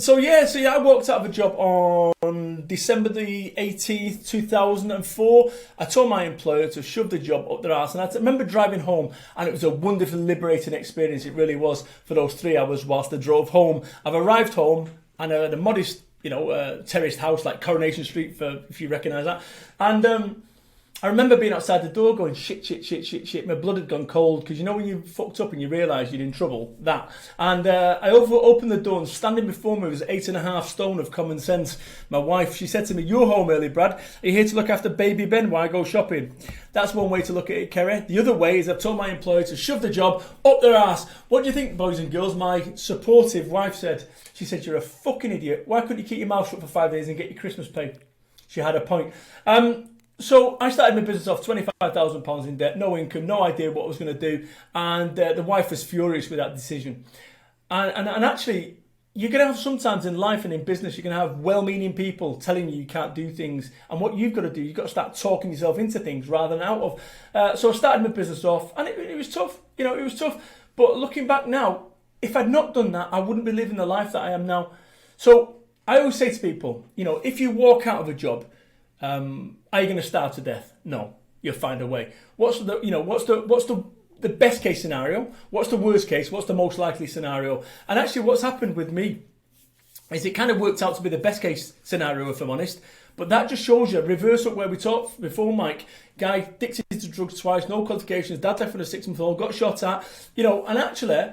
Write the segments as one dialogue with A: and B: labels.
A: I walked out of a job on December the 18th, 2004. I told my employer to shove the job up their arse, and I remember driving home, and it was a wonderful, liberating experience. It really was for those 3 hours whilst I drove home. I've arrived home, and I had a modest, terraced house like Coronation Street, if you recognise that, and I remember being outside the door going, shit. My blood had gone cold, because when you fucked up and you realise you're in trouble, that. And I opened the door, and standing before me was 8.5 stone of common sense. My wife, she said to me, "You're home early, Brad. Are you here to look after baby Ben while I go shopping?" That's one way to look at it, Kerry. The other way is I've told my employer to shove the job up their ass. What do you think, boys and girls? My supportive wife said. She said, "You're a fucking idiot. Why couldn't you keep your mouth shut for 5 days and get your Christmas pay?" She had a point. So I started my business off £25,000 in debt, no income, no idea what I was going to do, and the wife was furious with that decision. And actually, you're going to have sometimes in life and in business, you're going to have well-meaning people telling you can't do things, and what you've got to do, you've got to start talking yourself into things rather than out of. So I started my business off, and it was tough. It was tough. But looking back now, if I'd not done that, I wouldn't be living the life that I am now. So I always say to people, if you walk out of a job, are you going to starve to death? No, you'll find a way. What's the best case scenario? What's the worst case? What's the most likely scenario? And actually, what's happened with me is it kind of worked out to be the best case scenario, if I'm honest. But that just shows you, reverse up where we talked before, Mike. Guy addicted to drugs twice, no qualifications, dad left for a 6-month-old, got shot at, and actually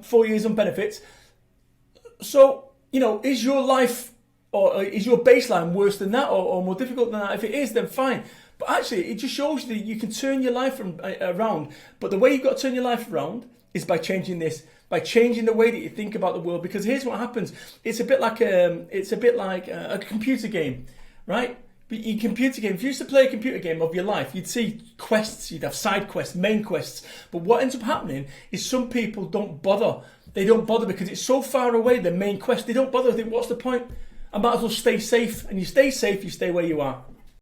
A: 4 years on benefits. So, is your life, or is your baseline worse than that, or more difficult than that? If it is, then fine. But actually, it just shows you that you can turn your life around. But the way you've got to turn your life around is by changing this, by changing the way that you think about the world. Because here's what happens: it's a bit like a computer game, right? But your computer game, if you used to play a computer game of your life, you'd see quests, you'd have side quests, main quests. But what ends up happening is some people don't bother. They don't bother because it's so far away, the main quest. They don't bother. They think, what's the point? I might as well stay safe. And you stay safe, you stay where you are.